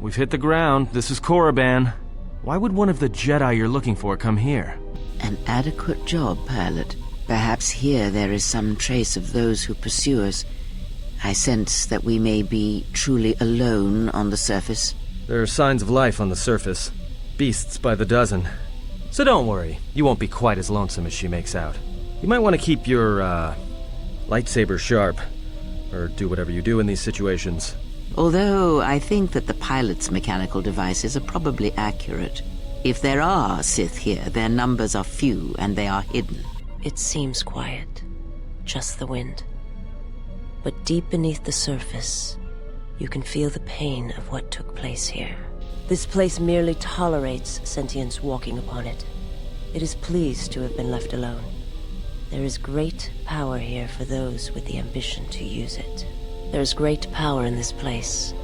we've hit the ground. This is Korriban. Why would one of the Jedi you're looking for come here? An adequate job, pilot. Perhaps here there is some trace of those who pursue us. I sense that we may be truly alone on the surface. There are signs of life on the surface. Beasts by the dozen. So don't worry, you won't be quite as lonesome as she makes out. You might want to keep your, lightsaber sharp. Or do whatever you do in these situations. Although I think that the pilot's mechanical devices are probably accurate. If there are Sith here, their numbers are few and they are hidden. It seems quiet. Just the wind. But deep beneath the surface, you can feel the pain of what took place here. This place merely tolerates sentience walking upon it. It is pleased to have been left alone. There is great power here for those with the ambition to use it. There is great power in this place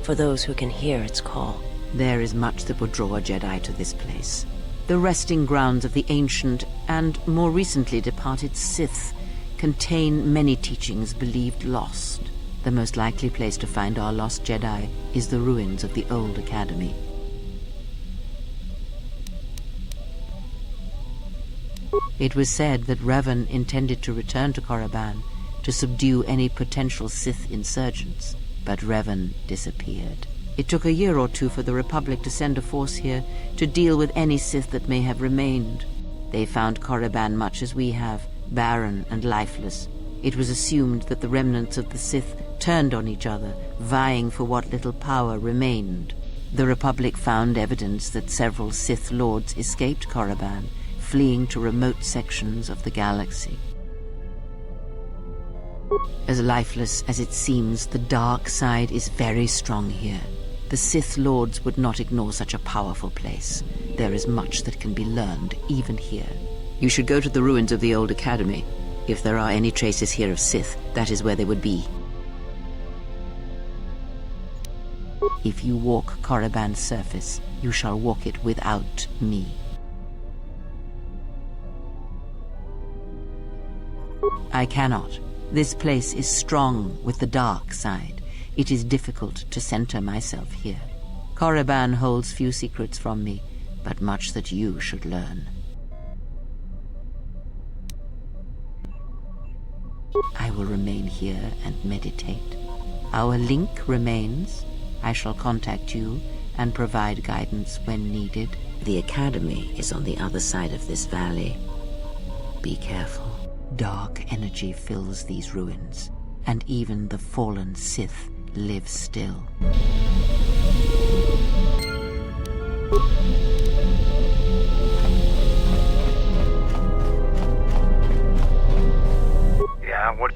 for those who can hear its call. There is much that would draw a Jedi to this place. The resting grounds of the ancient and more recently departed Sith contain many teachings believed lost. The most likely place to find our lost Jedi is the ruins of the old academy. It was said that Revan intended to return to Korriban to subdue any potential Sith insurgents, but Revan disappeared. It took a year or two for the Republic to send a force here to deal with any Sith that may have remained. They found Korriban much as we have, barren and lifeless. It was assumed that the remnants of the Sith turned on each other, vying for what little power remained. The Republic found evidence that several Sith lords escaped Korriban, fleeing to remote sections of the galaxy. As lifeless as it seems, the dark side is very strong here. The Sith lords would not ignore such a powerful place. There is much that can be learned, even here. You should go to the ruins of the old academy. If there are any traces here of Sith, that is where they would be. If you walk Korriban's surface, you shall walk it without me. I cannot. This place is strong with the dark side. It is difficult to center myself here. Korriban holds few secrets from me, but much that you should learn. I will remain here and meditate. Our link remains. I shall contact you and provide guidance when needed. The academy is on the other side of this valley. Be careful. Dark energy fills these ruins, and even the fallen Sith live still. Yeah, what?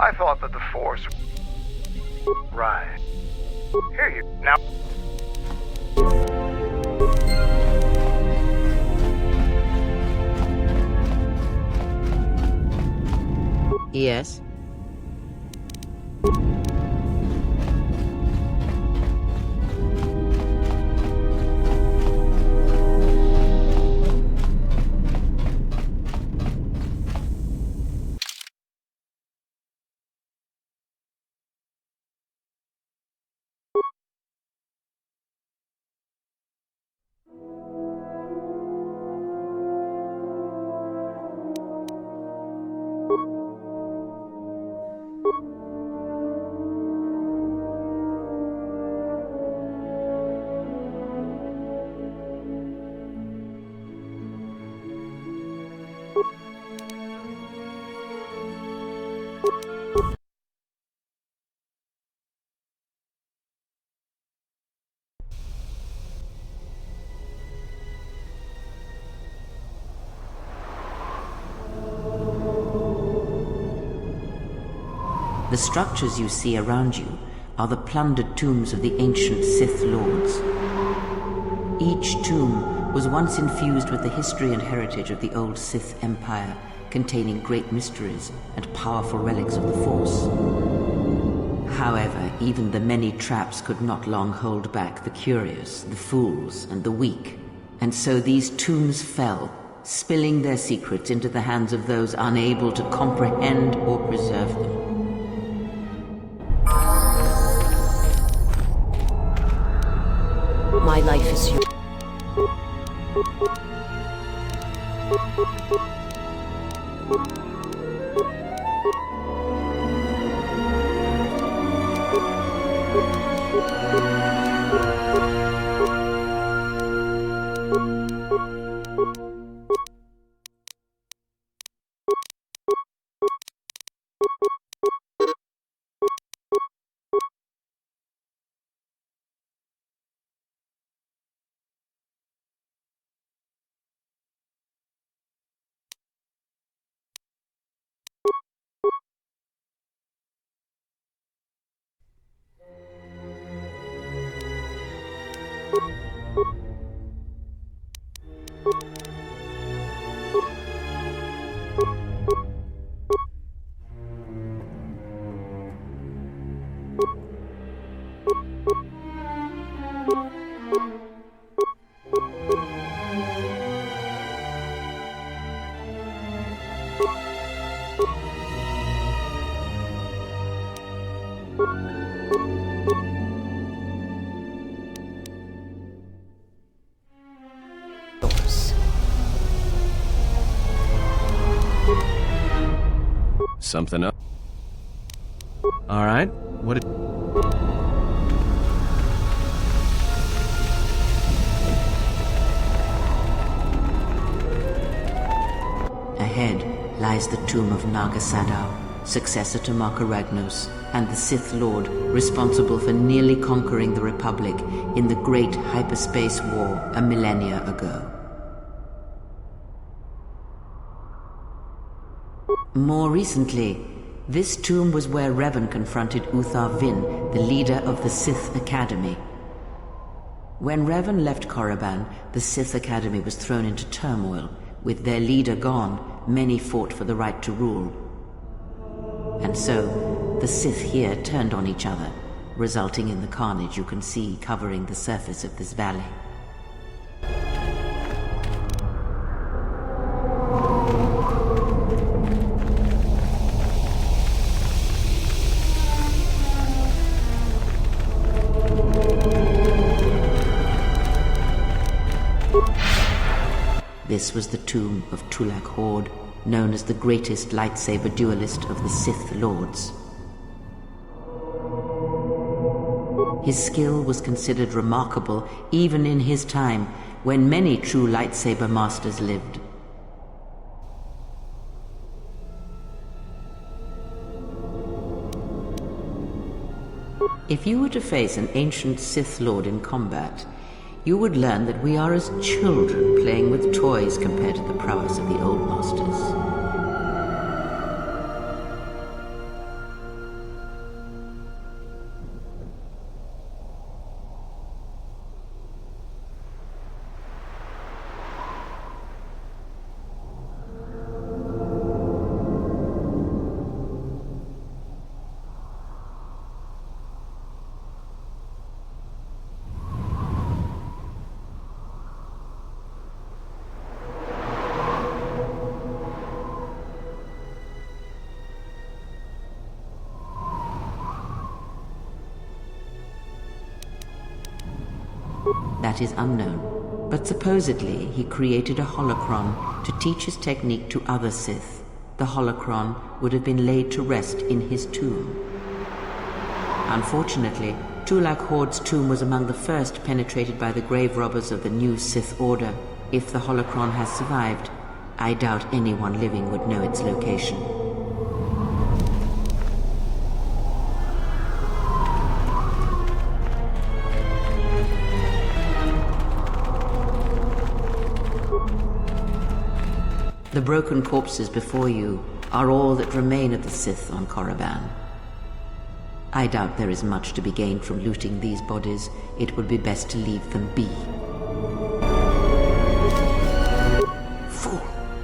I thought that the Force... Right. Here you... Now... Yes? The structures you see around you are the plundered tombs of the ancient Sith lords. Each tomb was once infused with the history and heritage of the old Sith Empire, containing great mysteries and powerful relics of the Force. However, even the many traps could not long hold back the curious, the fools, and the weak. And so these tombs fell, spilling their secrets into the hands of those unable to comprehend or preserve them. My life is yours. Something up. All right. What? Ahead lies the tomb of Naga Sadow, successor to Markaragnos, and the Sith Lord responsible for nearly conquering the Republic in the Great Hyperspace War a millennia ago. More recently, this tomb was where Revan confronted Uthar Vin, the leader of the Sith Academy. When Revan left Korriban, the Sith Academy was thrown into turmoil. With their leader gone, many fought for the right to rule. And so, the Sith here turned on each other, resulting in the carnage you can see covering the surface of this valley. This was the tomb of Tulak Hord, known as the greatest lightsaber duelist of the Sith Lords. His skill was considered remarkable even in his time, when many true lightsaber masters lived. If you were to face an ancient Sith Lord in combat, you would learn that we are as children playing with toys compared to the prowess of the old masters. That is unknown, but supposedly he created a holocron to teach his technique to other Sith. The holocron would have been laid to rest in his tomb. Unfortunately, Tulak Hord's tomb was among the first penetrated by the grave robbers of the new Sith Order. If the holocron has survived, I doubt anyone living would know its location. The broken corpses before you are all that remain of the Sith on Korriban. I doubt there is much to be gained from looting these bodies. It would be best to leave them be. Fool!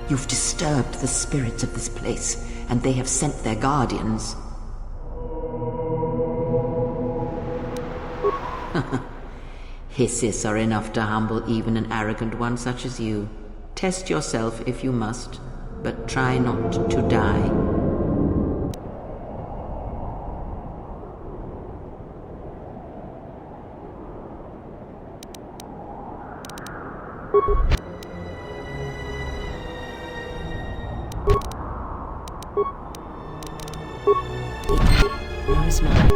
You've disturbed the spirits of this place, and they have sent their guardians. Hisses are enough to humble even an arrogant one such as you. Test yourself if you must, but try not to die. Where is mine?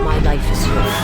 My life is yours.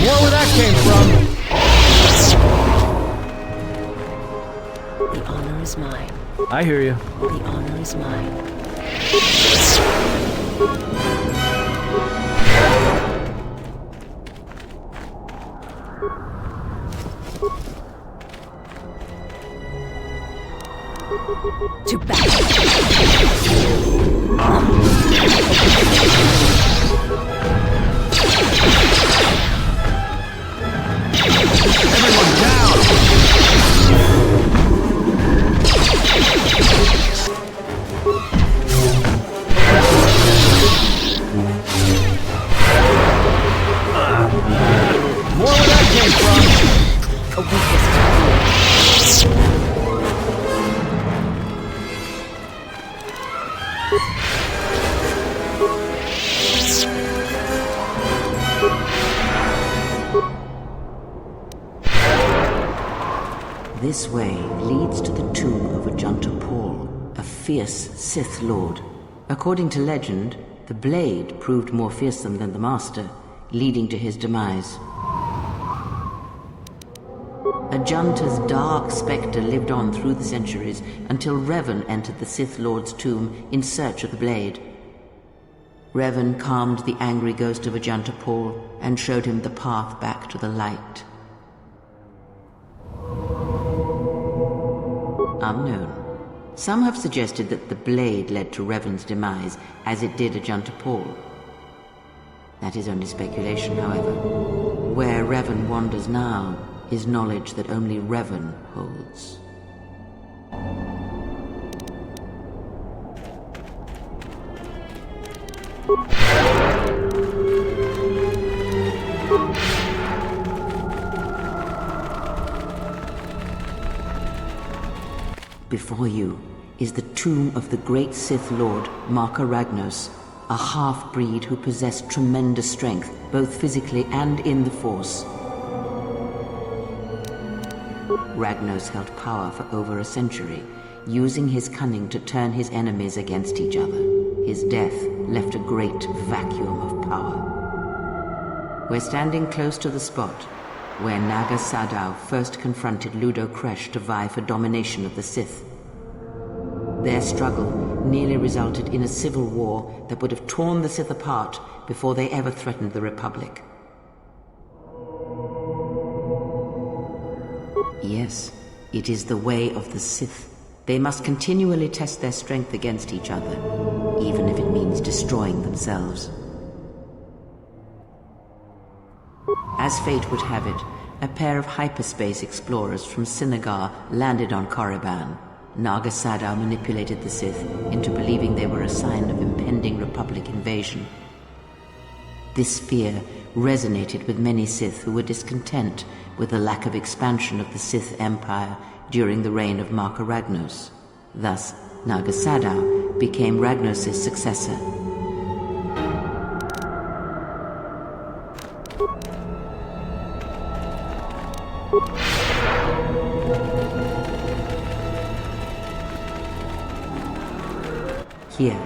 More where that came from. The honor is mine. I hear you. The honor is mine. To battle. Everyone down! More where that came from. A weakness to fear. This way leads to the tomb of Ajanta Paul, a fierce Sith Lord. According to legend, the blade proved more fearsome than the Master, leading to his demise. Ajanta's dark spectre lived on through the centuries until Revan entered the Sith Lord's tomb in search of the blade. Revan calmed the angry ghost of Ajanta Paul and showed him the path back to the light. Unknown. Some have suggested that the blade led to Revan's demise, as it did Ajanta Paul. That is only speculation, however. Where Revan wanders now is knowledge that only Revan holds. Before you is the tomb of the great Sith Lord, Marka Ragnos, a half-breed who possessed tremendous strength, both physically and in the Force. Ragnos held power for over a century, using his cunning to turn his enemies against each other. His death left a great vacuum of power. We're standing close to the spot where Naga Sadow first confronted Ludo Kresh to vie for domination of the Sith. Their struggle nearly resulted in a civil war that would have torn the Sith apart before they ever threatened the Republic. Yes, it is the way of the Sith. They must continually test their strength against each other, even if it means destroying themselves. As fate would have it, a pair of hyperspace explorers from Sinagar landed on Korriban. Naga Sadow manipulated the Sith into believing they were a sign of impending Republic invasion. This fear resonated with many Sith who were discontent with the lack of expansion of the Sith Empire during the reign of Marka Ragnos. Thus, Naga Sadow became Ragnos' successor. Here,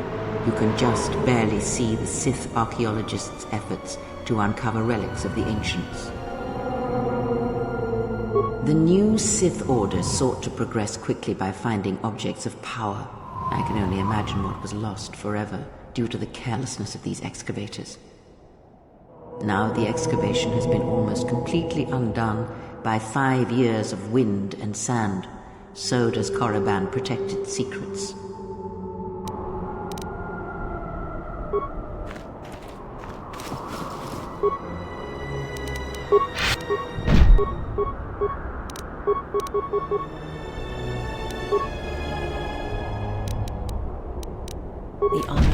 you can just barely see the Sith archaeologists' efforts to uncover relics of the ancients. The new Sith Order sought to progress quickly by finding objects of power. I can only imagine what was lost forever due to the carelessness of these excavators. Now the excavation has been almost completely undone by 5 years of wind and sand. So does Korriban protect its secrets. The honor.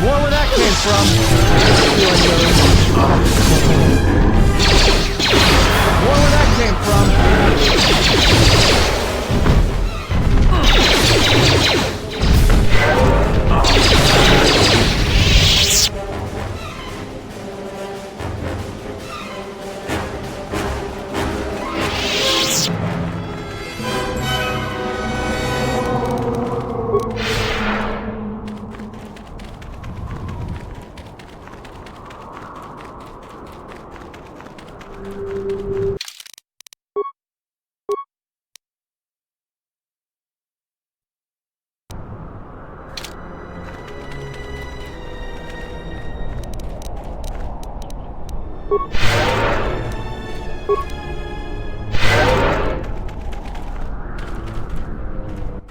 More where that came from. More where that came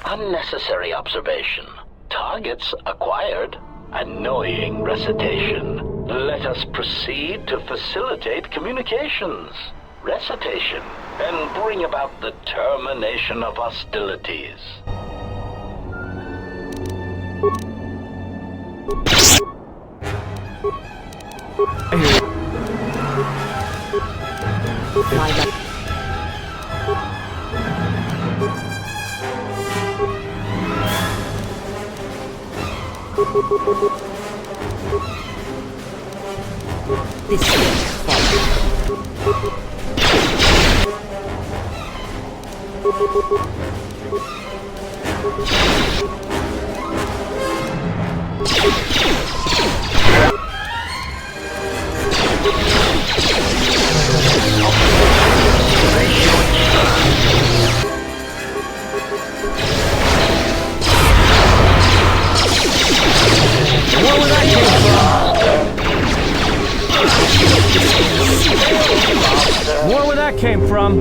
Unnecessary observation. Targets acquired. Annoying recitation. Let us proceed to facilitate communications. Recitation. And bring about the termination of hostilities. This More where that came from.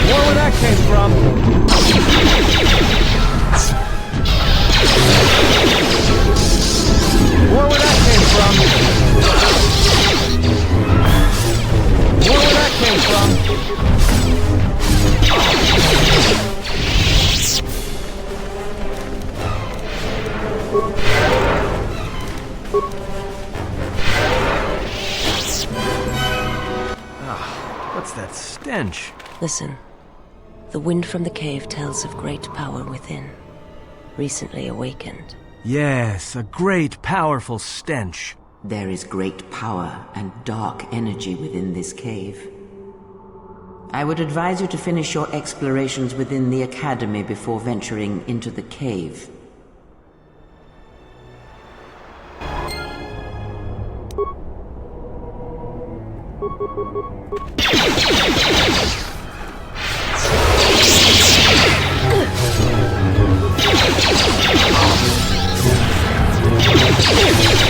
More where that came from. More where that came from. More where that came from. What's that stench? Listen. The wind from the cave tells of great power within. Recently awakened. Yes, a great, powerful stench. There is great power and dark energy within this cave. I would advise you to finish your explorations within the academy before venturing into the cave.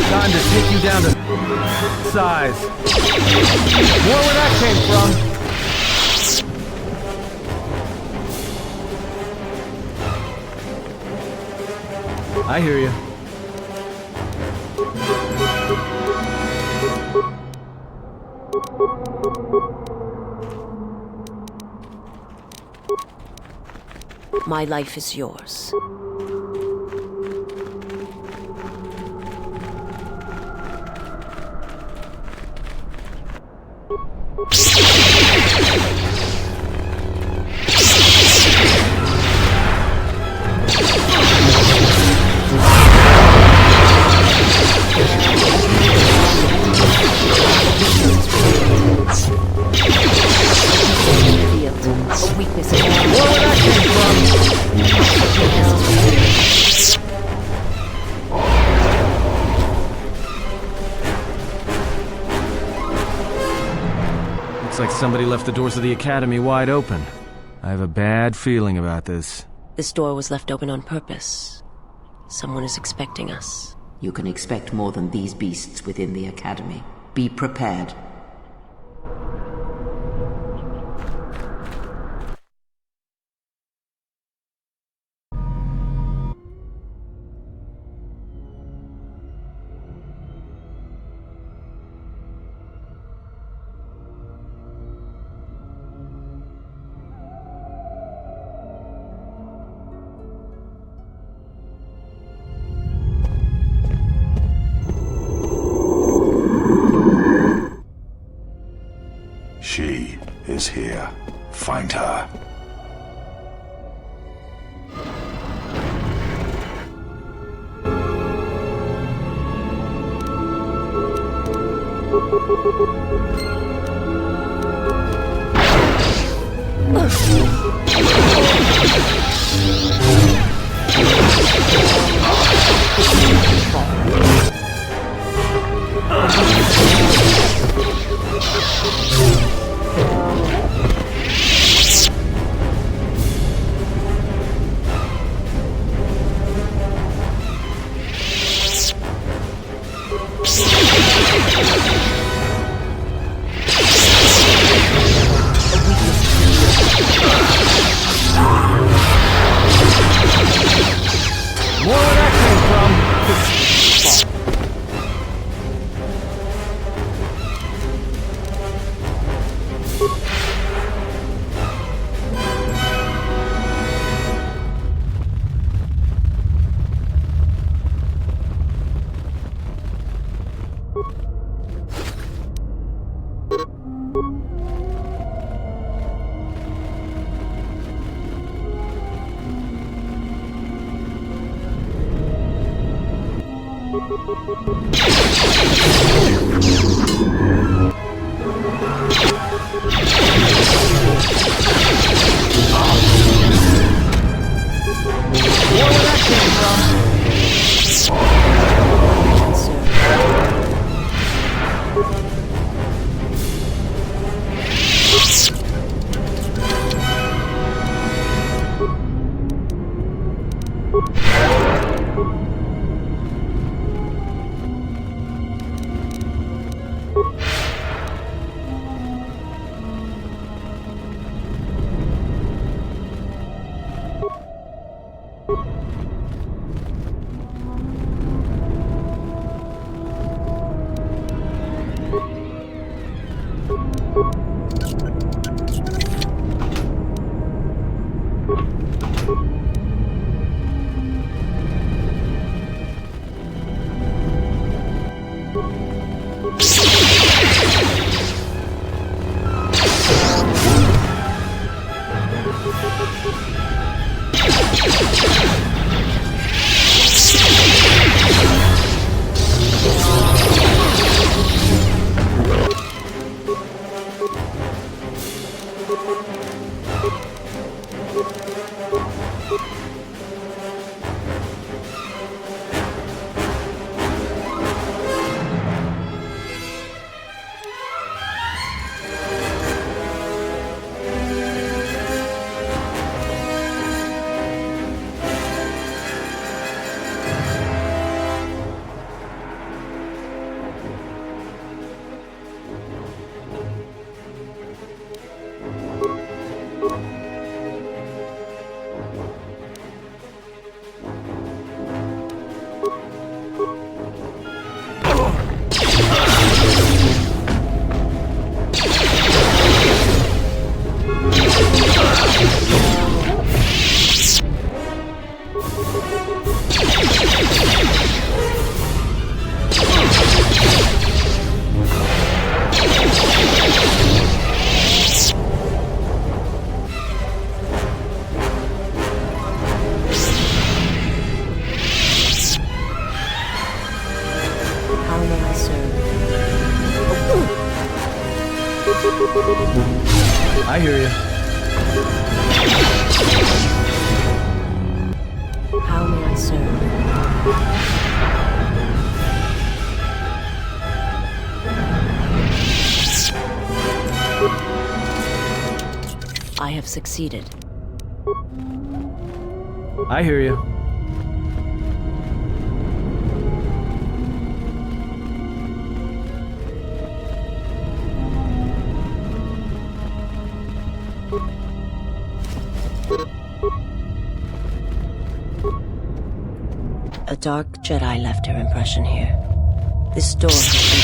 Time to take you down to size. More where that came from. I hear you. My life is yours. More where that Looks like somebody left the doors of the academy wide open. I have a bad feeling about this. This door was left open on purpose. Someone is expecting us. You can expect more than these beasts within the academy. Be prepared. She is here. Find her. I hear you. How may I serve? I have succeeded. I hear you. A dark Jedi left her impression here. This door has been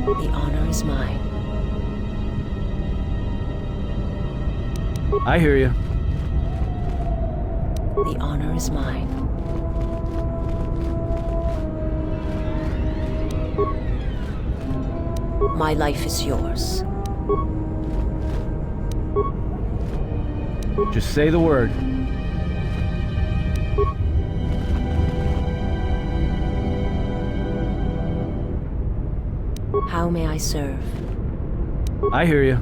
The honor is mine. I hear you. The honor is mine. My life is yours. Just say the word. How may I serve? I hear you.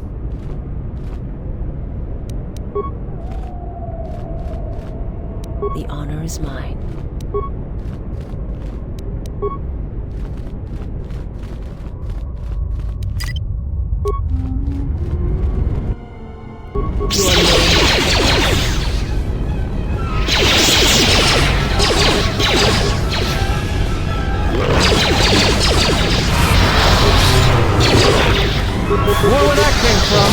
The honor is mine. Where that came from?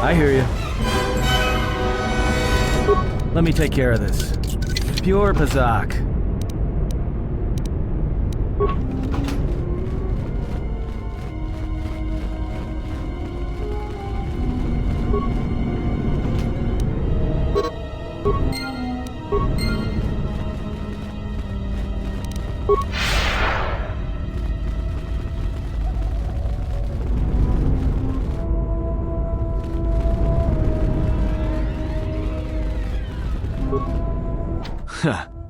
I hear you. Let me take care of this. Pure Pazak.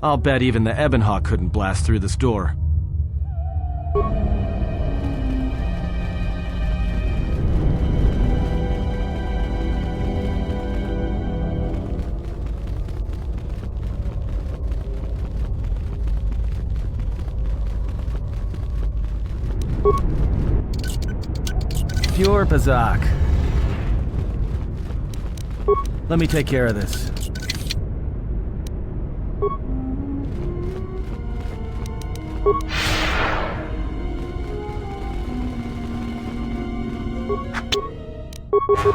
I'll bet even the Ebon Hawk couldn't blast through this door. Pure Pazak. Let me take care of this. You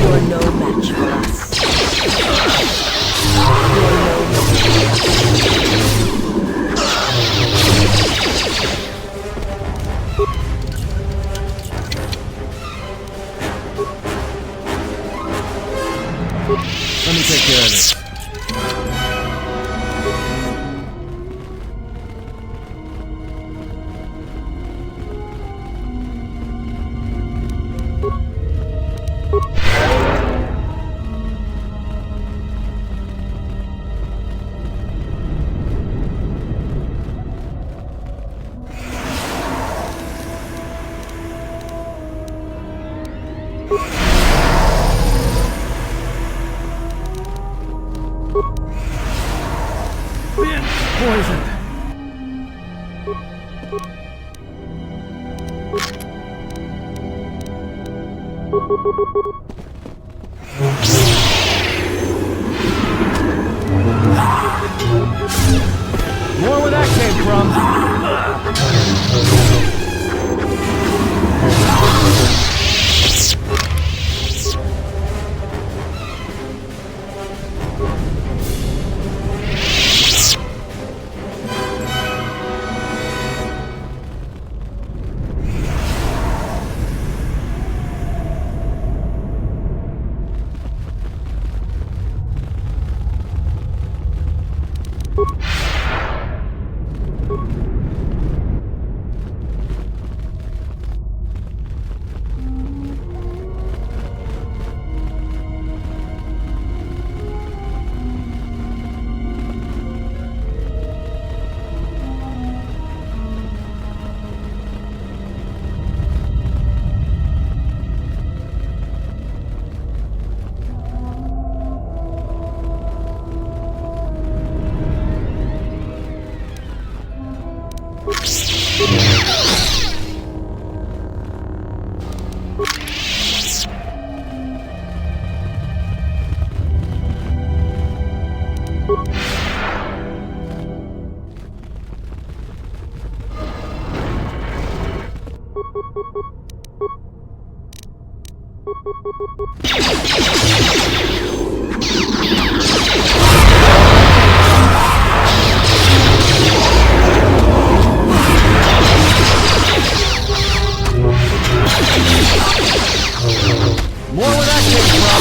are no match for us. Let me take care of this. More where that came from. More where that came from.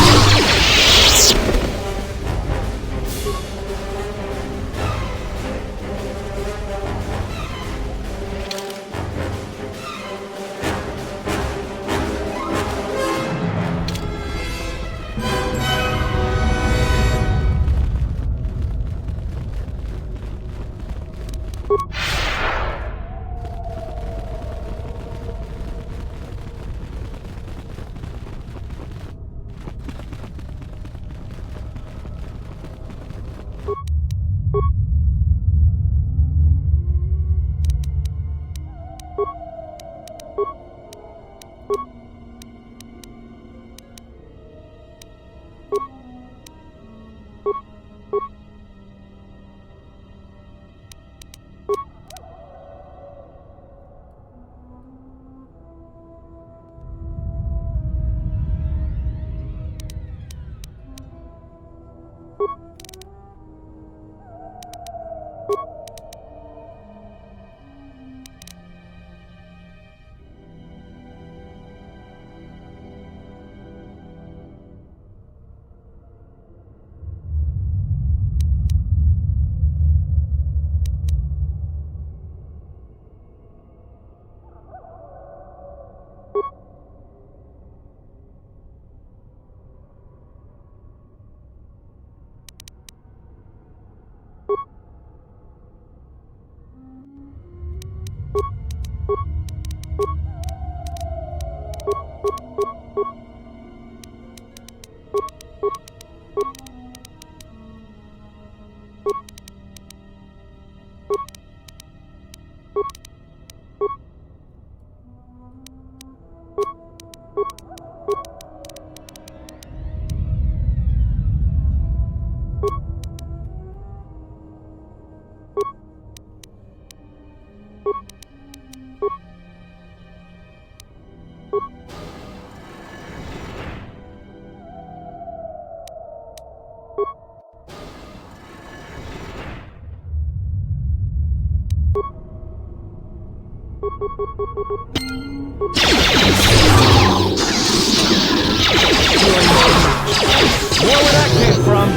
More where that came from.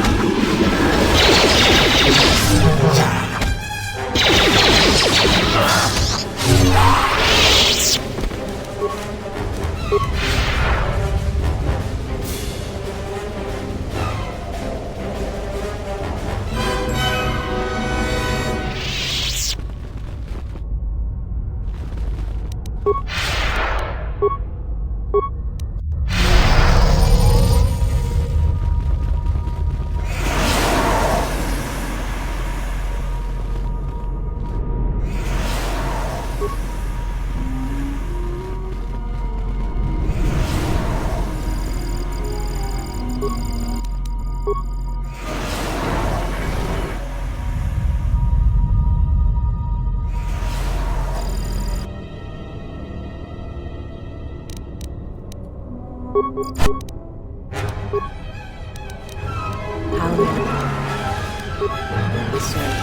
How long? Sir.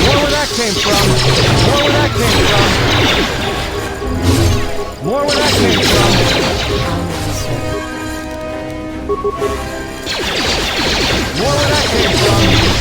More where that came from! More where that came from! More where that came from! More where that came from!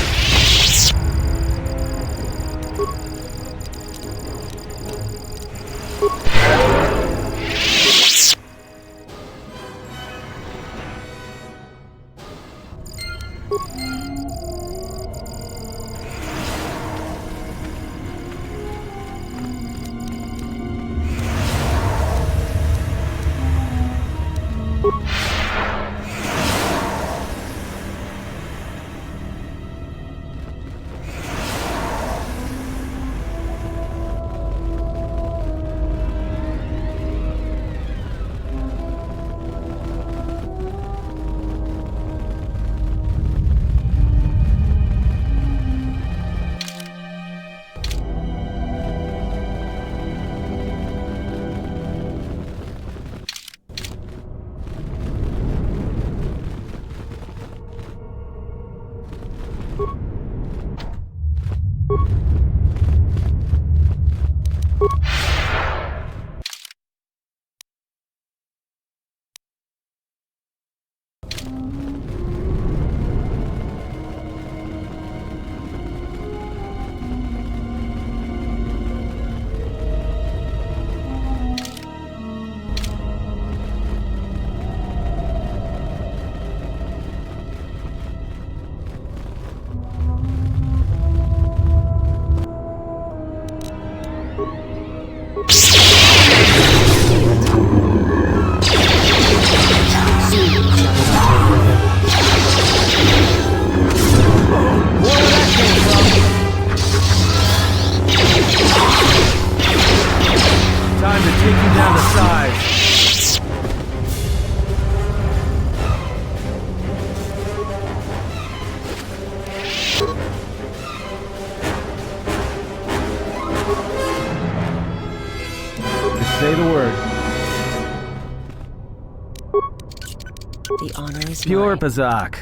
Say the word. The honor is Pure mine. Bazak.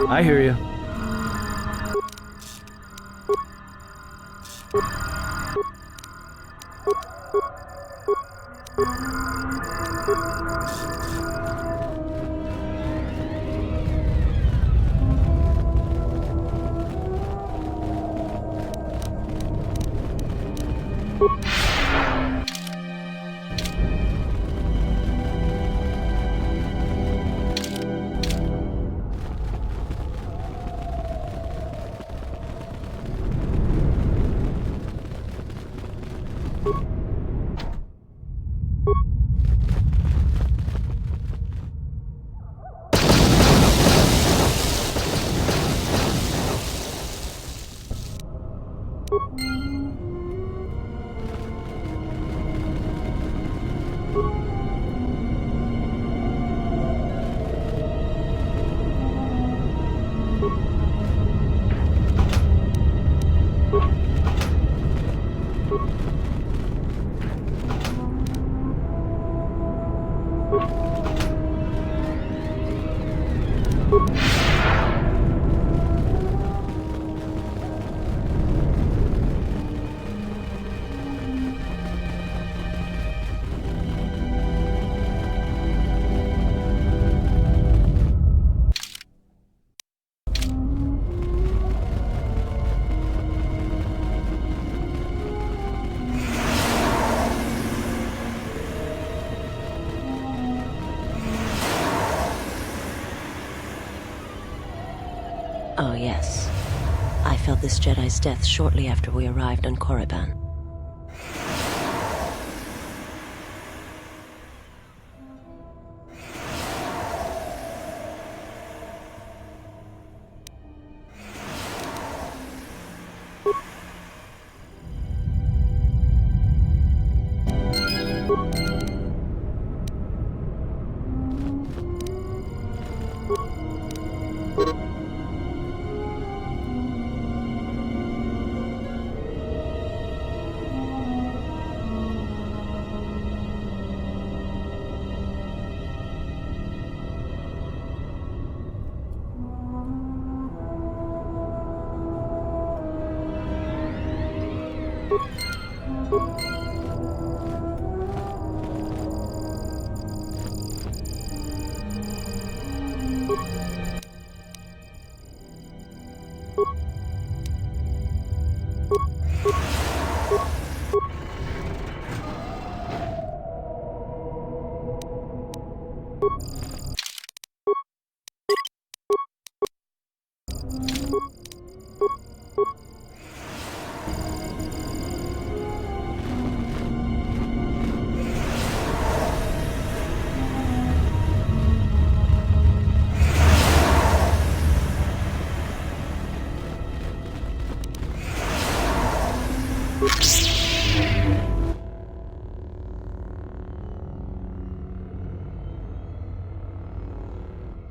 I hear you. Oh, yes. I felt this Jedi's death shortly after we arrived on Korriban.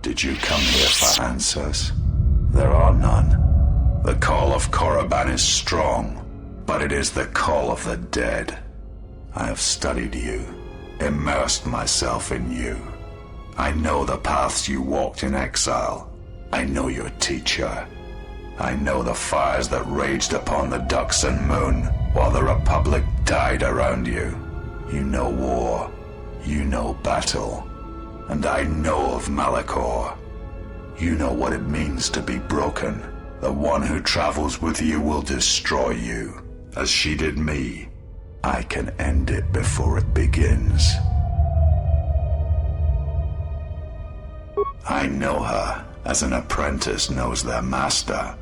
Did you come here for answers? There are none. The call of Korriban is strong, but it is the call of the dead. I have studied you, immersed myself in you. I know the paths you walked in exile. I know your teacher. I know the fires that raged upon the Ducks and Moon while the Republic died around you. You know war. You know battle. And I know of Malachor. You know what it means to be broken. The one who travels with you will destroy you, as she did me. I can end it before it begins. I know her as an apprentice knows their master,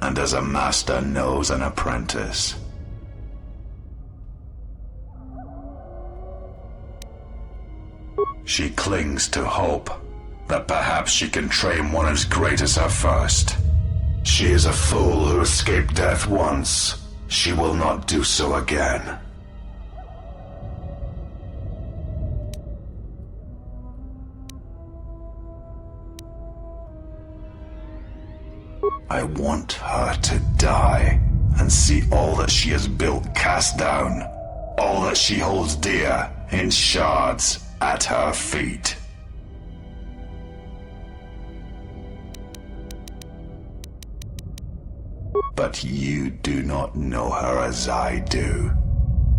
and as a master knows an apprentice. She clings to hope that perhaps she can train one as great as her first. She is a fool who escaped death once. She will not do so again. I want her to die and see all that she has built cast down, all that she holds dear in shards at her feet. But you do not know her as I do.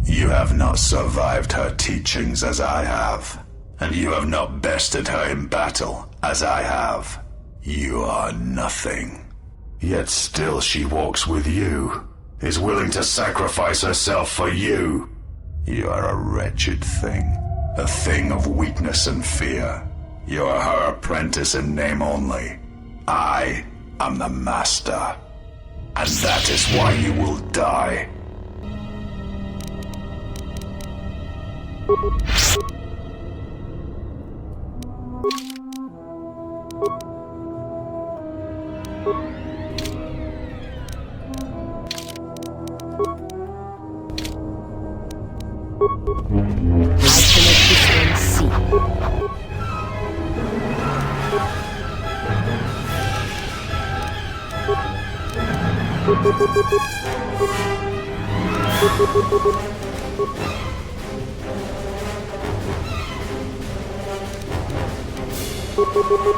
You have not survived her teachings as I have, and you have not bested her in battle as I have. You are nothing. Yet still she walks with you, is willing to sacrifice herself for you. You are a wretched thing, a thing of weakness and fear. You are her apprentice in name only. I am the master, and that is why you will die.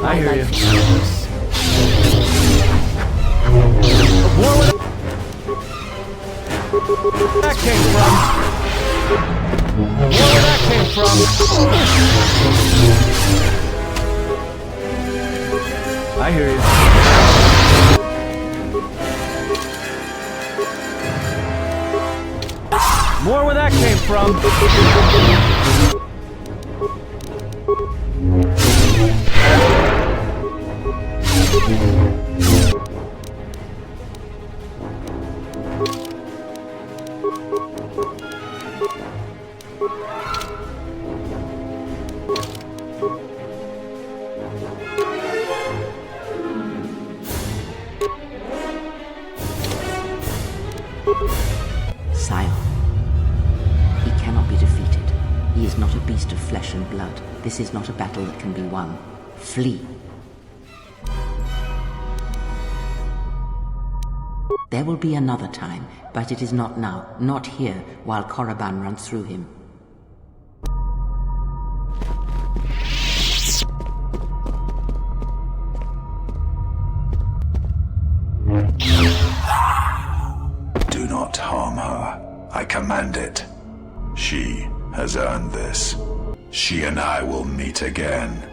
I hear you. Where that came from? Where that came from? I hear you. More where that came from. Sire, he cannot be defeated. He is not a beast of flesh and blood. This is not a battle that can be won. Flee. There will be another time, but it is not now, not here, while Korriban runs through him. Do not harm her. I command it. She has earned this. She and I will meet again.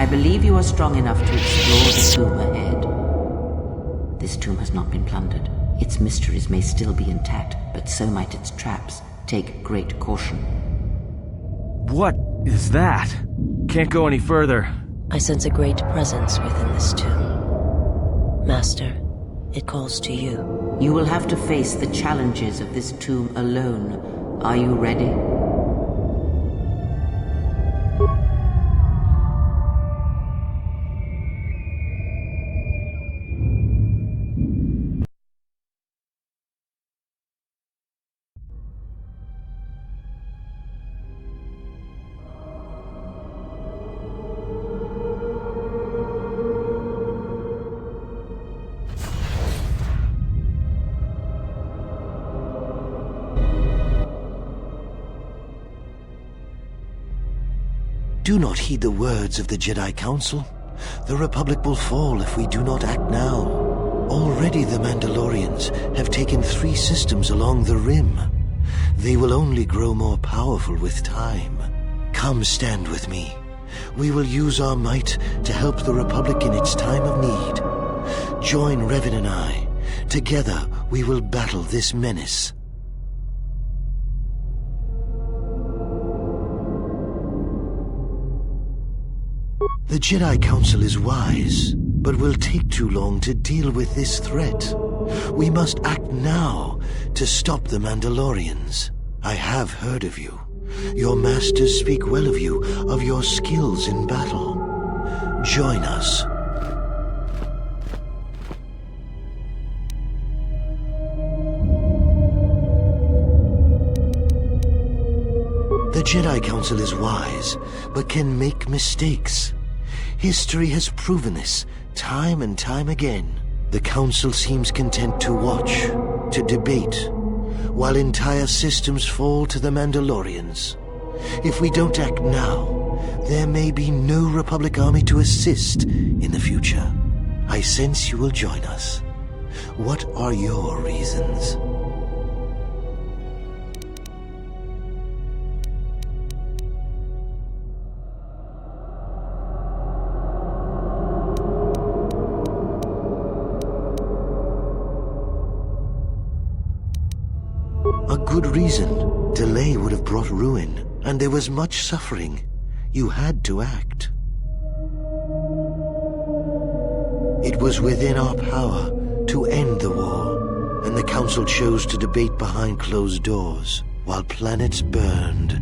I believe you are strong enough to explore the tomb ahead. This tomb has not been plundered. Its mysteries may still be intact, but so might its traps. Take great caution. What is that? Can't go any further. I sense a great presence within this tomb. Master, it calls to you. You will have to face the challenges of this tomb alone. Are you ready? Do not heed the words of the Jedi Council. The Republic will fall if we do not act now. Already the Mandalorians have taken 3 systems along the Rim. They will only grow more powerful with time. Come stand with me. We will use our might to help the Republic in its time of need. Join Revan and I. Together we will battle this menace. The Jedi Council is wise, but will take too long to deal with this threat. We must act now to stop the Mandalorians. I have heard of you. Your masters speak well of you, of your skills in battle. Join us. The Jedi Council is wise, but can make mistakes. History has proven this time and time again. The Council seems content to watch, to debate, while entire systems fall to the Mandalorians. If we don't act now, there may be no Republic army to assist in the future. I sense you will join us. What are your reasons? A good reason. Delay would have brought ruin, and there was much suffering. You had to act. It was within our power to end the war, and the Council chose to debate behind closed doors, while planets burned.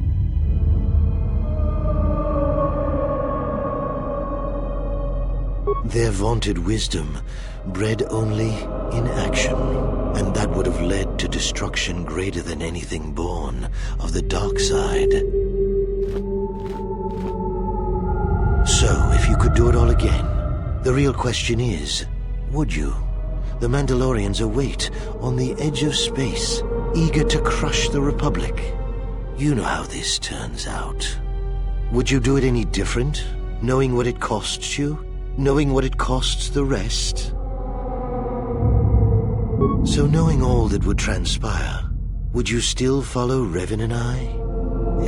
Their vaunted wisdom bred only in action, and that would have led to destruction greater than anything born of the dark side. So, if you could do it all again, the real question is, would you? The Mandalorians await on the edge of space, eager to crush the Republic. You know how this turns out. Would you do it any different, knowing what it costs you? Knowing what it costs the rest? So knowing all that would transpire, would you still follow Revan and I?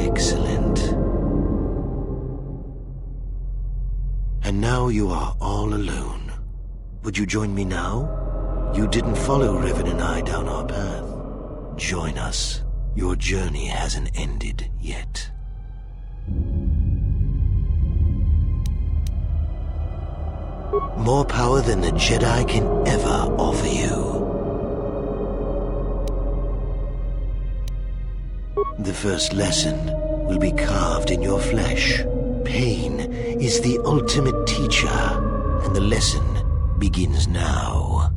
Excellent. And now you are all alone. Would you join me now? You didn't follow Revan and I down our path. Join us. Your journey hasn't ended yet. More power than the Jedi can ever offer you. The first lesson will be carved in your flesh. Pain is the ultimate teacher, and the lesson begins now.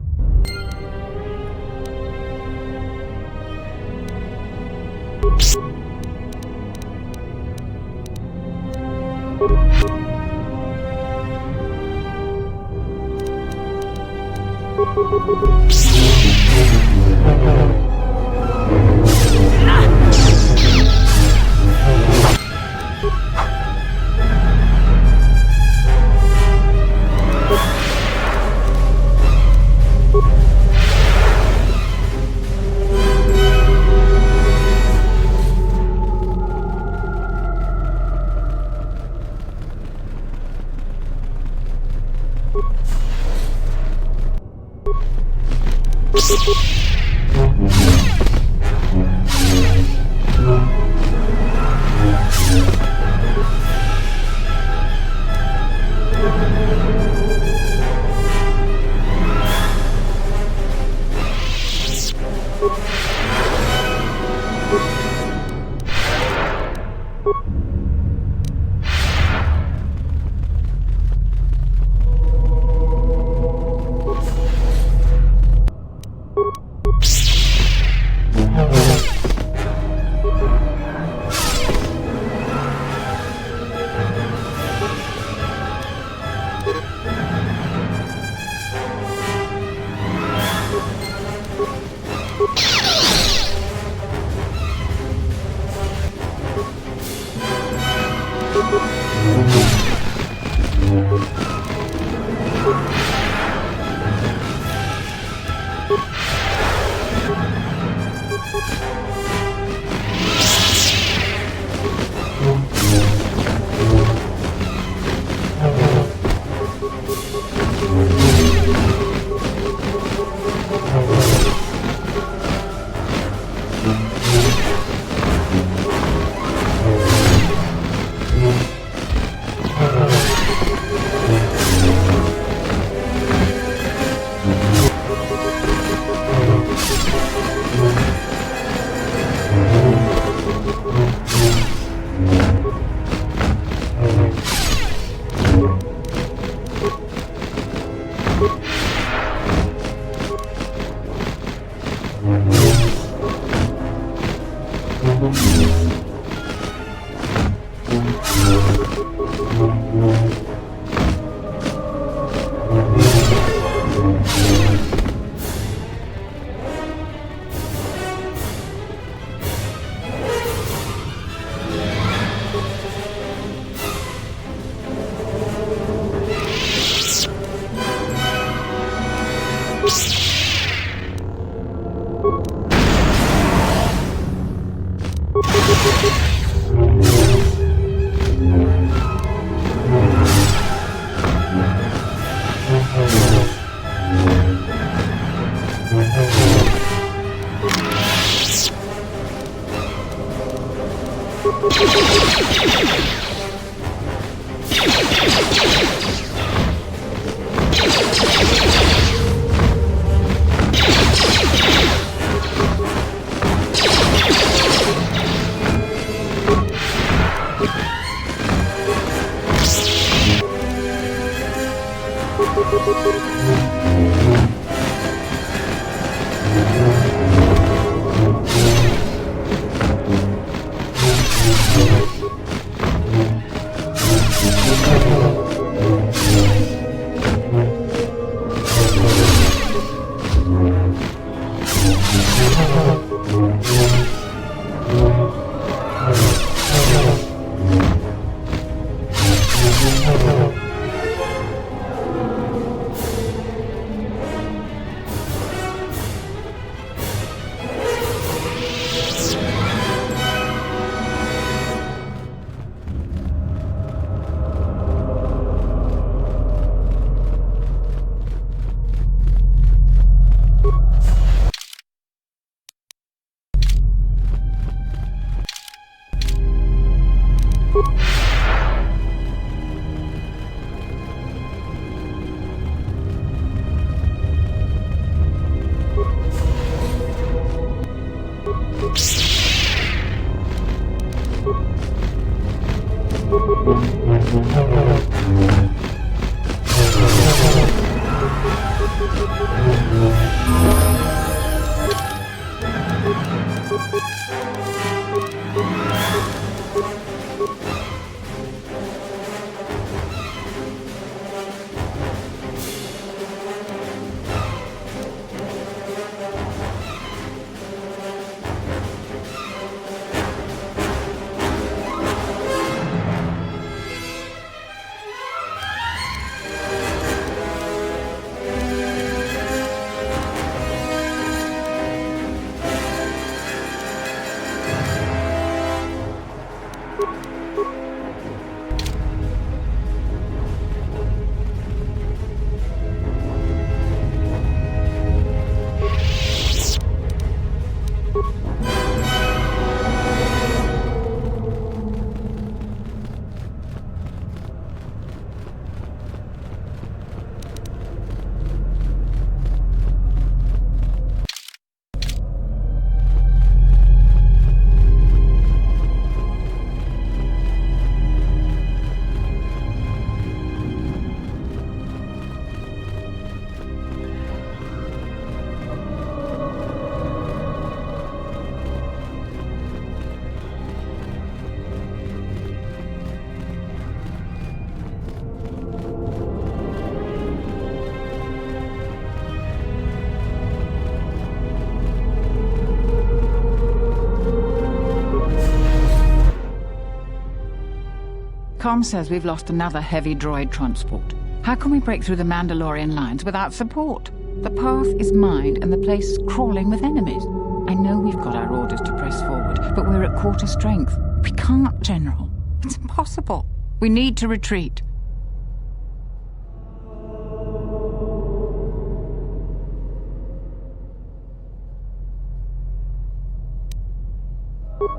Com says we've lost another heavy droid transport. How can we break through the Mandalorian lines without support? The path is mined and the place is crawling with enemies. I know we've got our orders to press forward, but we're at quarter strength. We can't, General. It's impossible. We need to retreat.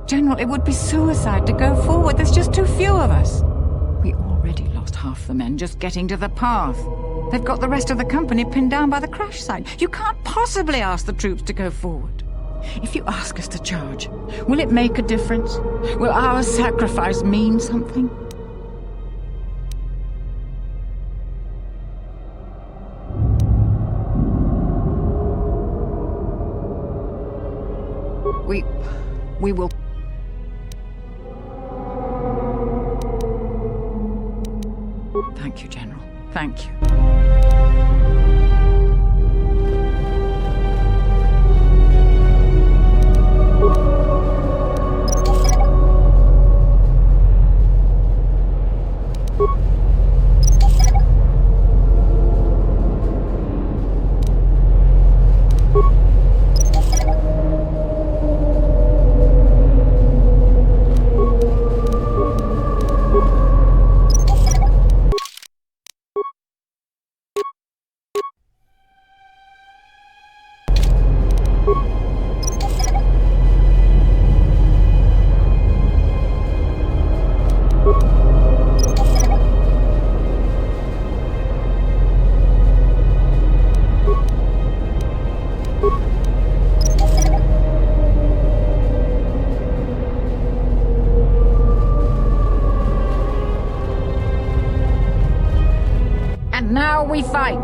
General, it would be suicide to go forward. There's just too few of us. We already lost half the men just getting to the path. They've got the rest of the company pinned down by the crash site. You can't possibly ask the troops to go forward. If you ask us to charge, will it make a difference? Will our sacrifice mean something? We will... Thank you, General. Thank you. Now we fight!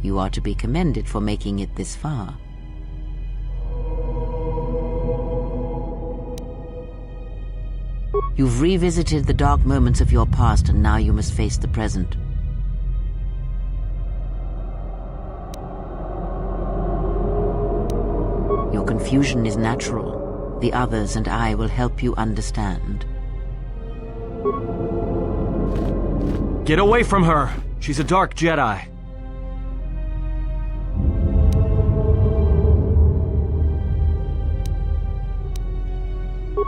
You are to be commended for making it this far. You've revisited the dark moments of your past, and now you must face the present. Your confusion is natural. The others and I will help you understand. Get away from her! She's a dark Jedi.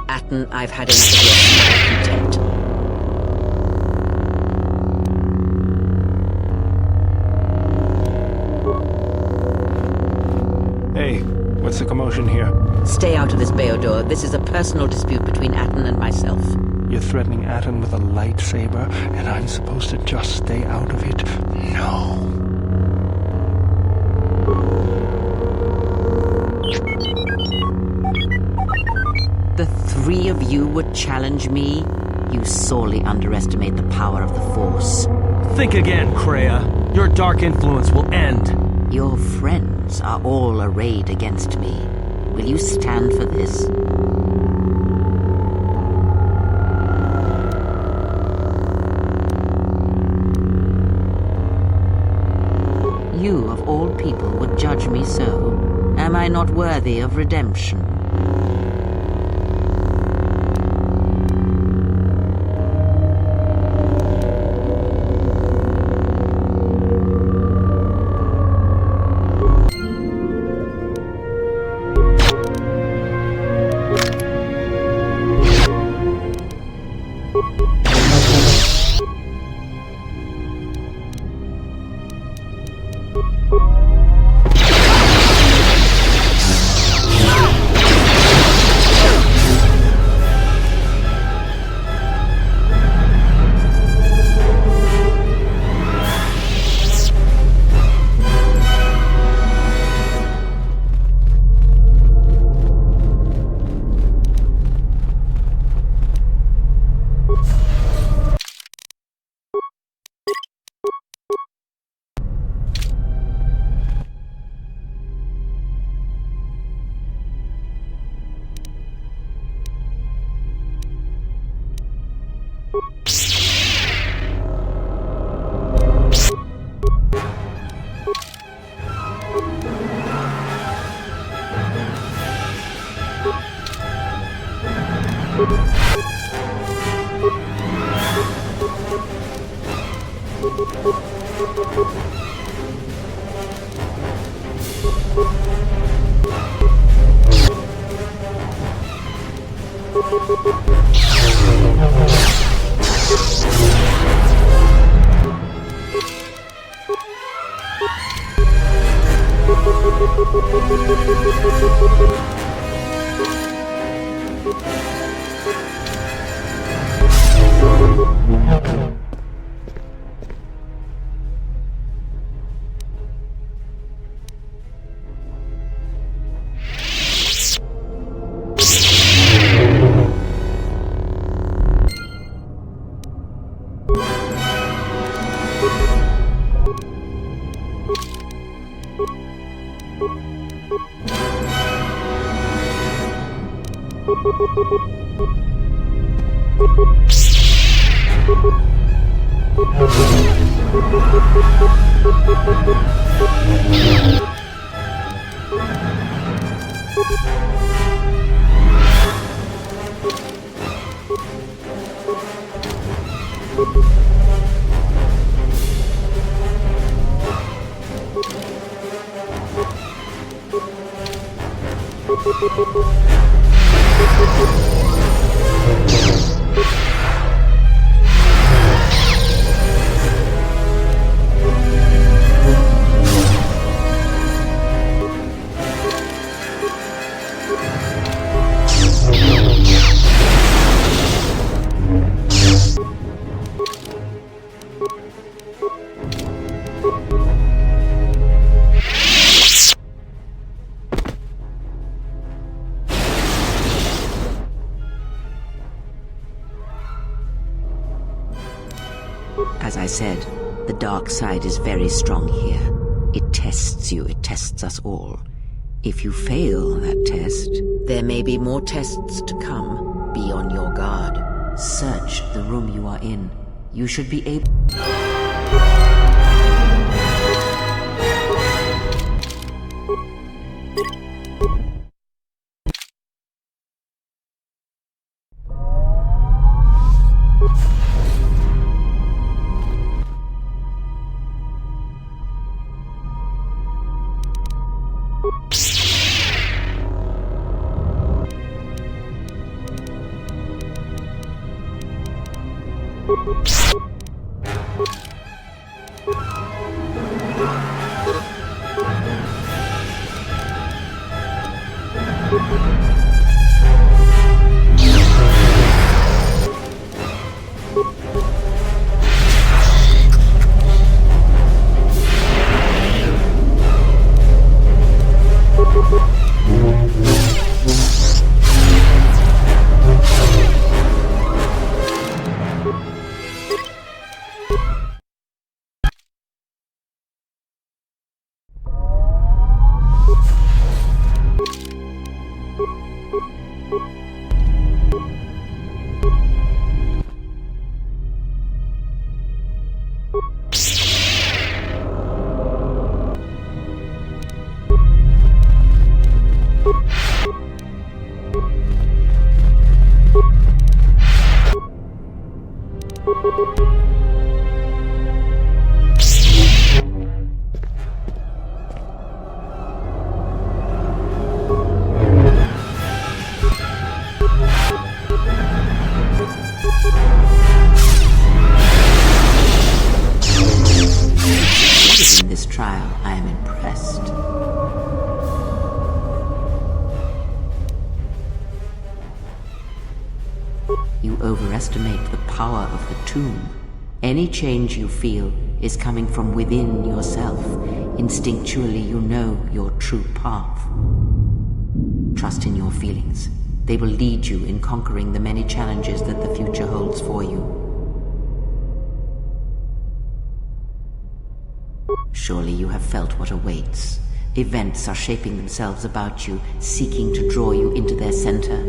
Atten, I've had enough of your snide contempt. Hey, what's the commotion here? Stay out of this, Beodor. This is a personal dispute between Atten and myself. You're threatening Atten with a lightsaber, and I'm supposed to just stay out of it? No. The three of you would challenge me? You sorely underestimate the power of the Force. Think again, Kreia. Your dark influence will end. Your friends are all arrayed against me. Will you stand for this? You, of all people, would judge me so. Am I not worthy of redemption? As I said, the dark side is very strong here. It tests you, it tests us all. If you fail that test, there may be more tests to come. Be on your guard. Search the room you are in. You should be able... In this trial, I am impressed. You overestimate the power of the tomb. Any change you feel is coming from within yourself. Instinctually, you know your true path. Trust in your feelings. They will lead you in conquering the many challenges that the future holds for you. Surely you have felt what awaits. Events are shaping themselves about you, seeking to draw you into their center.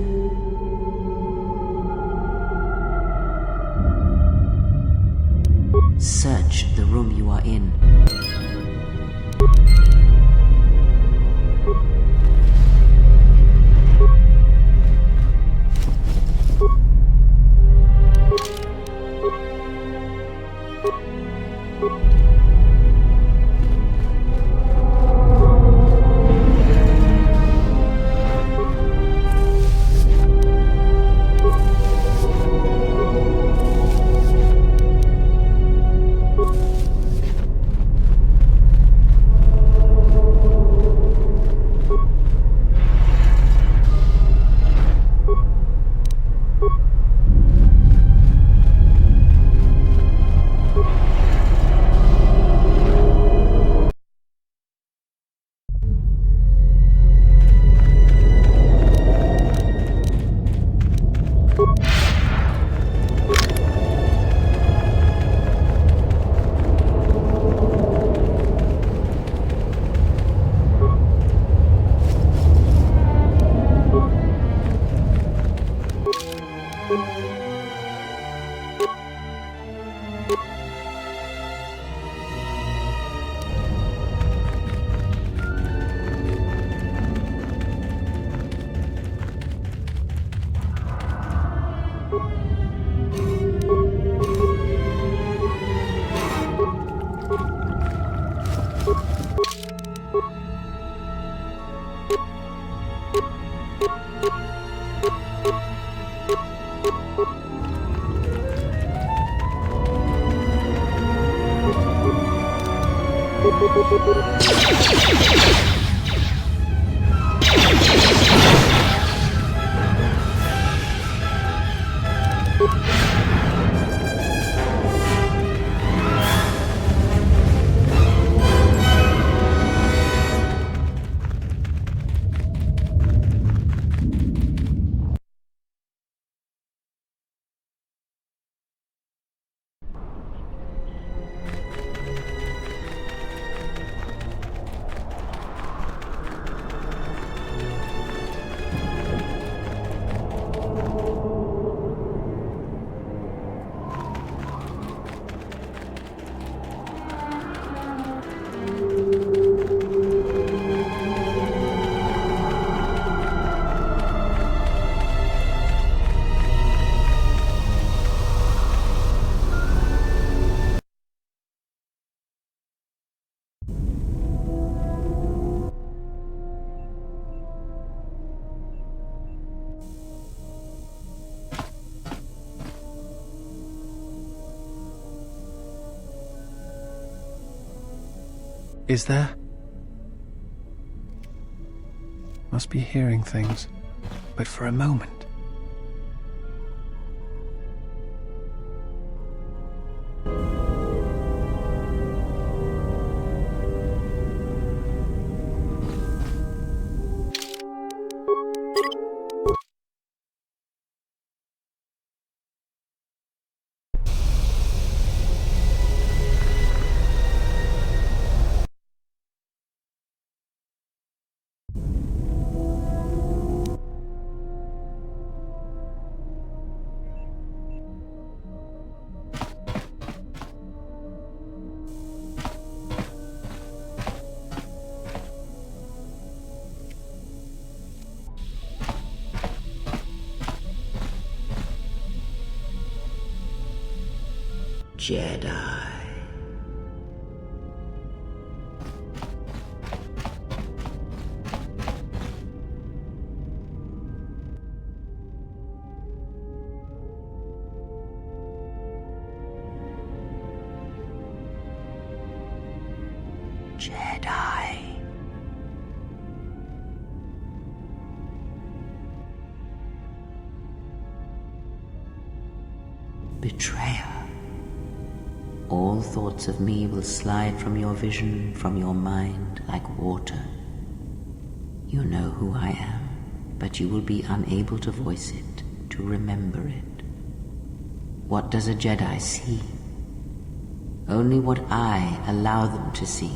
Search the room you are in. Is there? Must be hearing things. But for a moment. Jedi. Jedi. Betrayer. All thoughts of me will slide from your vision, from your mind, like water. You know who I am, but you will be unable to voice it, to remember it. What does a Jedi see? Only what I allow them to see.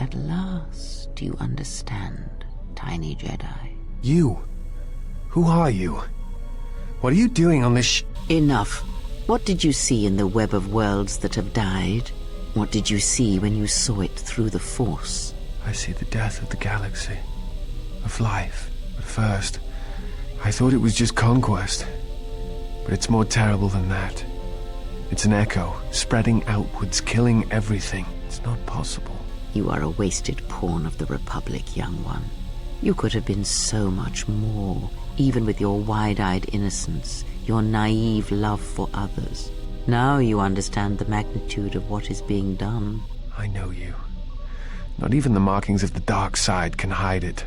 At last, you understand, tiny Jedi. You? Who are you? What are you doing on this Enough. What did you see in the web of worlds that have died? What did you see when you saw it through the Force? I see the death of the galaxy. Of life. At first, I thought it was just conquest. But it's more terrible than that. It's an echo, spreading outwards, killing everything. It's not possible. You are a wasted pawn of the Republic, young one. You could have been so much more, even with your wide-eyed innocence, your naive love for others. Now you understand the magnitude of what is being done. I know you. Not even the markings of the dark side can hide it.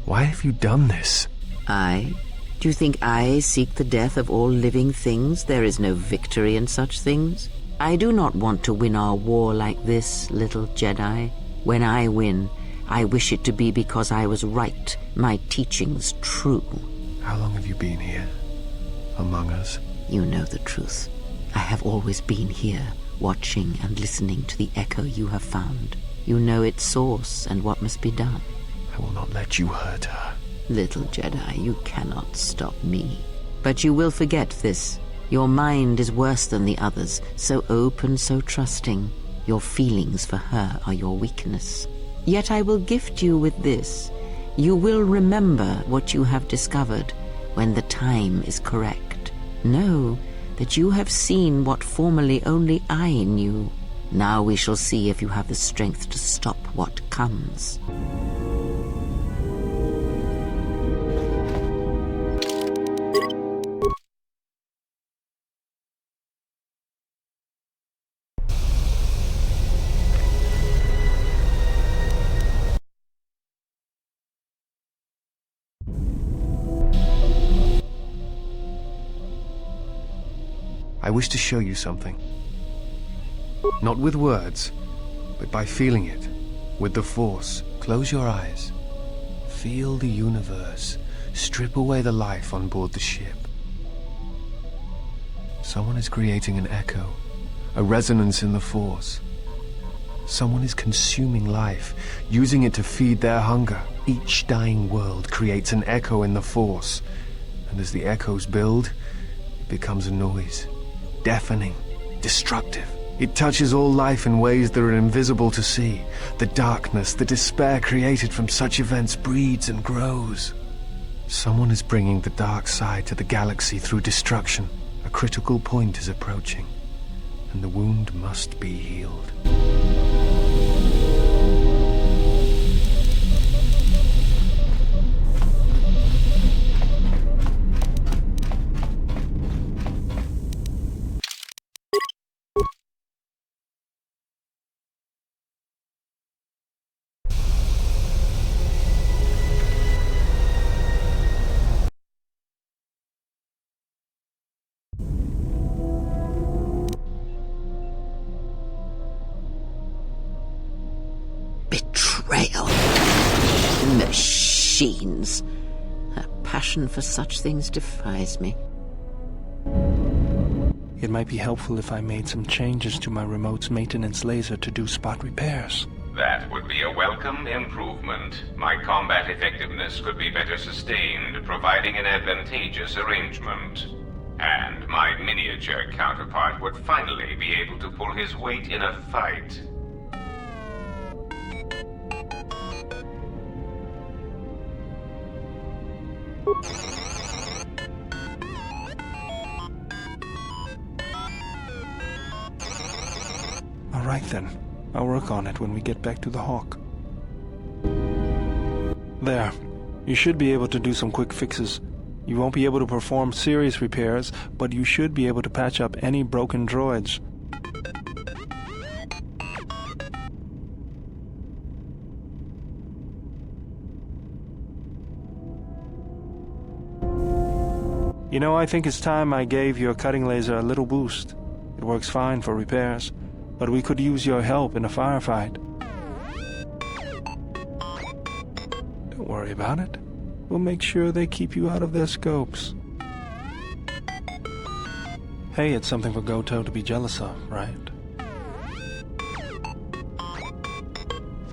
Why have you done this? I? Do you think I seek the death of all living things? There is no victory in such things. I do not want to win our war like this, little Jedi. When I win, I wish it to be because I was right, my teachings true. How long have you been here? Among us? You know the truth. I have always been here, watching and listening to the echo you have found. You know its source and what must be done. I will not let you hurt her. Little Jedi, you cannot stop me. But you will forget this. Your mind is worse than the others, so open, so trusting. Your feelings for her are your weakness. Yet I will gift you with this. You will remember what you have discovered when the time is correct. Know that you have seen what formerly only I knew. Now we shall see if you have the strength to stop what comes. I wish to show you something. Not with words, but by feeling it. With the Force. Close your eyes. Feel the universe. Strip away the life on board the ship. Someone is creating an echo, a resonance in the Force. Someone is consuming life, using it to feed their hunger. Each dying world creates an echo in the Force, And as the echoes build, it becomes a noise. Deafening, destructive. It touches all life in ways that are invisible to see. The darkness, the despair created from such events breeds and grows. Someone is bringing the dark side to the galaxy through destruction. A critical point is approaching, and the wound must be healed. Betrayal. Machines. Her passion for such things defies me. It might be helpful if I made some changes to my remote's maintenance laser to do spot repairs. That would be a welcome improvement. My combat effectiveness could be better sustained, providing an advantageous arrangement. And my miniature counterpart would finally be able to pull his weight in a fight. All right then. I'll work on it when we get back to the Hawk. There. You should be able to do some quick fixes. You won't be able to perform serious repairs, but you should be able to patch up any broken droids. You know, I think it's time I gave your cutting laser a little boost. It works fine for repairs, but we could use your help in a firefight. Don't worry about it. We'll make sure they keep you out of their scopes. Hey, it's something for Kotor to be jealous of, right?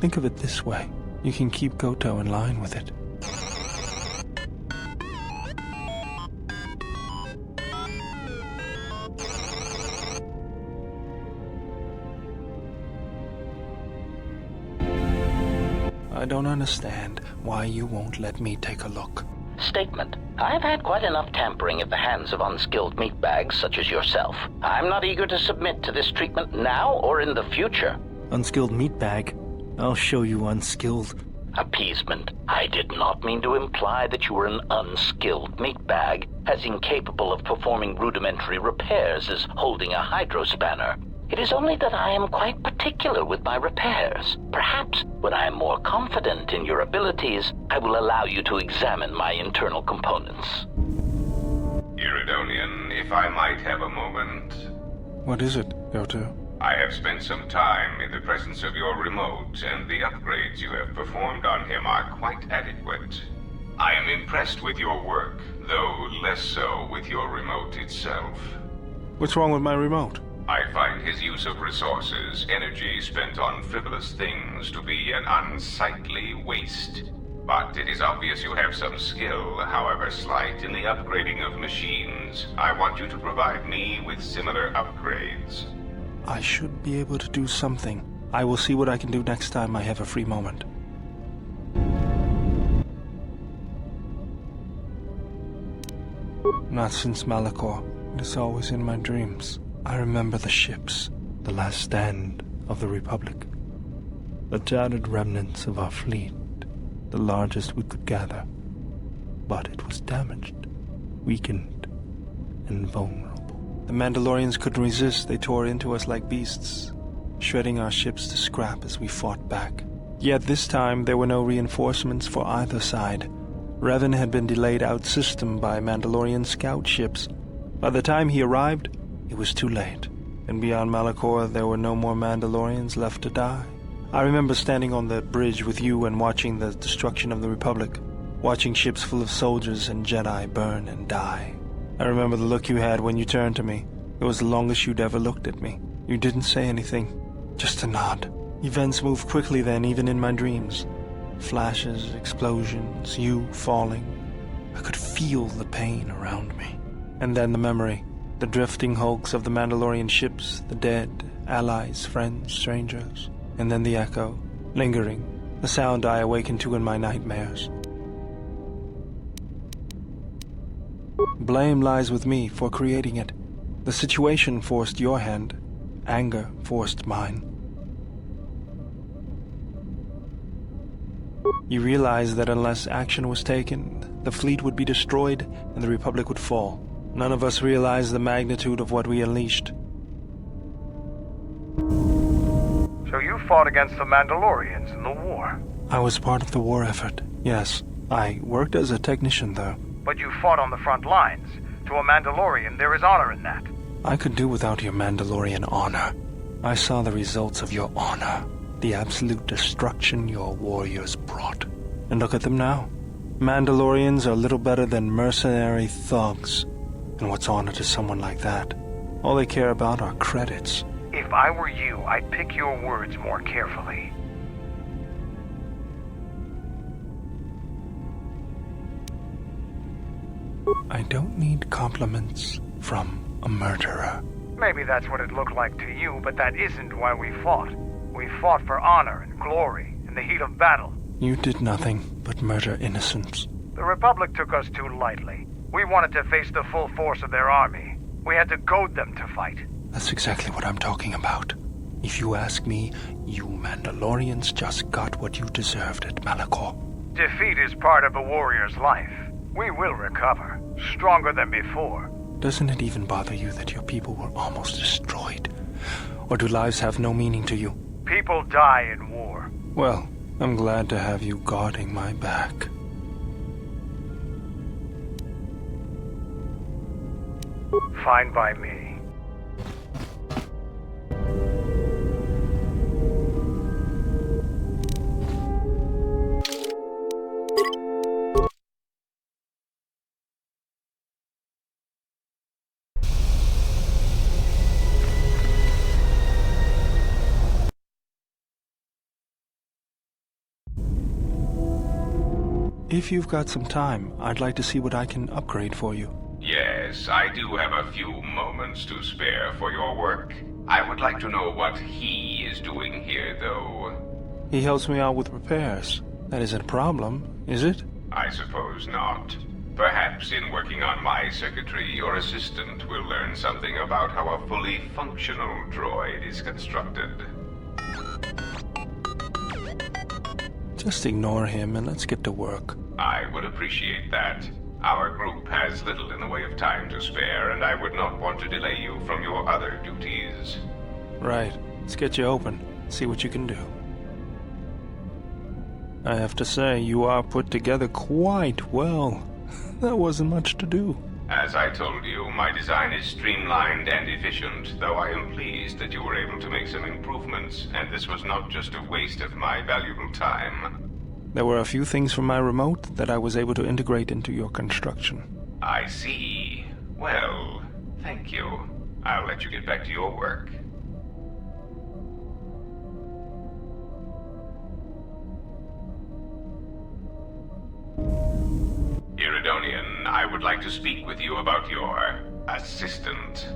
Think of it this way. You can keep Kotor in line with it. I don't understand why you won't let me take a look. Statement. I've had quite enough tampering at the hands of unskilled meatbags such as yourself. I'm not eager to submit to this treatment now or in the future. Unskilled meatbag? I'll show you unskilled. Appeasement. I did not mean to imply that you were an unskilled meatbag, as incapable of performing rudimentary repairs as holding a hydrospanner. It is only that I am quite particular with my repairs. Perhaps when I am more confident in your abilities, I will allow you to examine my internal components. Iridonian, if I might have a moment. What is it, Kotor? I have spent some time in the presence of your remote, and the upgrades you have performed on him are quite adequate. I am impressed with your work, though less so with your remote itself. What's wrong with my remote? I find his use of resources, energy spent on frivolous things, to be an unsightly waste. But it is obvious you have some skill, however slight, in the upgrading of machines. I want you to provide me with similar upgrades. I should be able to do something. I will see what I can do next time I have a free moment. Not since Malachor. It is always in my dreams. I remember the ships, the last stand of the Republic. The tattered remnants of our fleet, the largest we could gather. But it was damaged, weakened, and vulnerable. The Mandalorians couldn't resist. They tore into us like beasts, shredding our ships to scrap as we fought back. Yet this time there were no reinforcements for either side. Revan had been delayed out-system by Mandalorian scout ships. By the time he arrived, it was too late, and beyond Malachor there were no more Mandalorians left to die. I remember standing on the bridge with you and watching the destruction of the Republic, watching ships full of soldiers and Jedi burn and die. I remember the look you had when you turned to me. It was the longest you'd ever looked at me. You didn't say anything, just a nod. Events moved quickly then, even in my dreams. Flashes, explosions, you falling. I could feel the pain around me. And then the memory. The drifting hulks of the Mandalorian ships, the dead, allies, friends, strangers. And then the echo, lingering, the sound I awaken to in my nightmares. Blame lies with me for creating it. The situation forced your hand. Anger forced mine. You realize that unless action was taken, the fleet would be destroyed and the Republic would fall. None of us realized the magnitude of what we unleashed. So you fought against the Mandalorians in the war? I was part of the war effort, yes. I worked as a technician, though. But you fought on the front lines. To a Mandalorian, there is honor in that. I could do without your Mandalorian honor. I saw the results of your honor. The absolute destruction your warriors brought. And look at them now. Mandalorians are little better than mercenary thugs. And what's honor to someone like that? All they care about are credits. If I were you, I'd pick your words more carefully. I don't need compliments from a murderer. Maybe that's what it looked like to you, but that isn't why we fought. We fought for honor and glory in the heat of battle. You did nothing but murder innocents. The Republic took us too lightly. We wanted to face the full force of their army. We had to goad them to fight. That's exactly what I'm talking about. If you ask me, you Mandalorians just got what you deserved at Malachor. Defeat is part of a warrior's life. We will recover, stronger than before. Doesn't it even bother you that your people were almost destroyed? Or do lives have no meaning to you? People die in war. Well, I'm glad to have you guarding my back. Fine by me. If you've got some time, I'd like to see what I can upgrade for you. Yes, I do have a few moments to spare for your work. I would like to know what he is doing here, though. He helps me out with repairs. That isn't a problem, is it? I suppose not. Perhaps in working on my circuitry, your assistant will learn something about how a fully functional droid is constructed. Just ignore him and let's get to work. I would appreciate that. Our group has little in the way of time to spare, and I would not want to delay you from your other duties. Right. Let's get you open. See what you can do. I have to say, you are put together quite well. That wasn't much to do. As I told you, my design is streamlined and efficient, though I am pleased that you were able to make some improvements, and this was not just a waste of my valuable time. There were a few things from my remote that I was able to integrate into your construction. I see. Well, thank you. I'll let you get back to your work. Iridonian, I would like to speak with you about your assistant.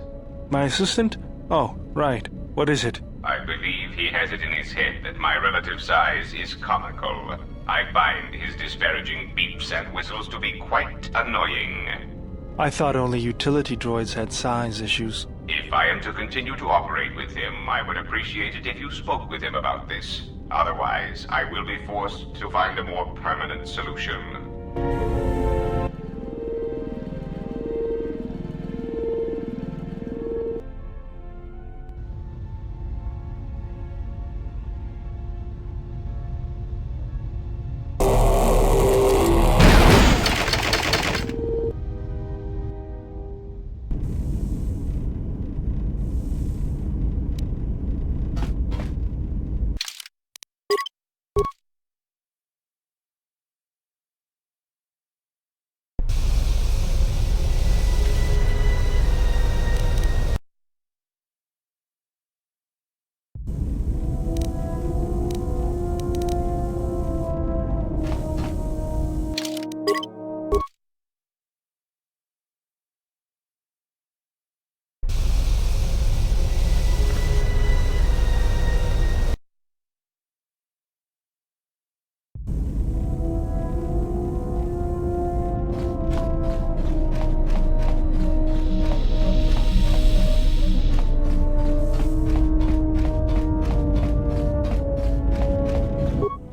My assistant? Oh, right. What is it? I believe he has it in his head that my relative size is comical. I find his disparaging beeps and whistles to be quite annoying. I thought only utility droids had size issues. If I am to continue to operate with him, I would appreciate it if you spoke with him about this. Otherwise, I will be forced to find a more permanent solution.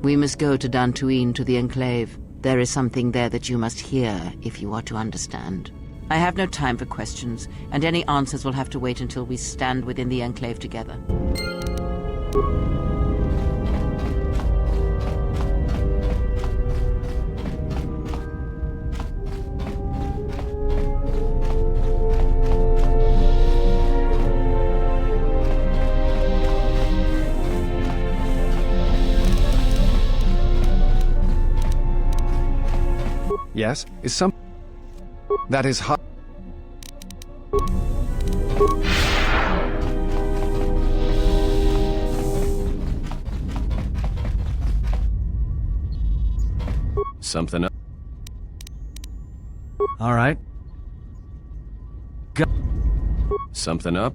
We must go to Dantooine, to the Enclave. There is something there that you must hear if you are to understand. I have no time for questions, and any answers will have to wait until we stand within the Enclave together. Yes? Is some... That is hot. Something up. All right. Something up.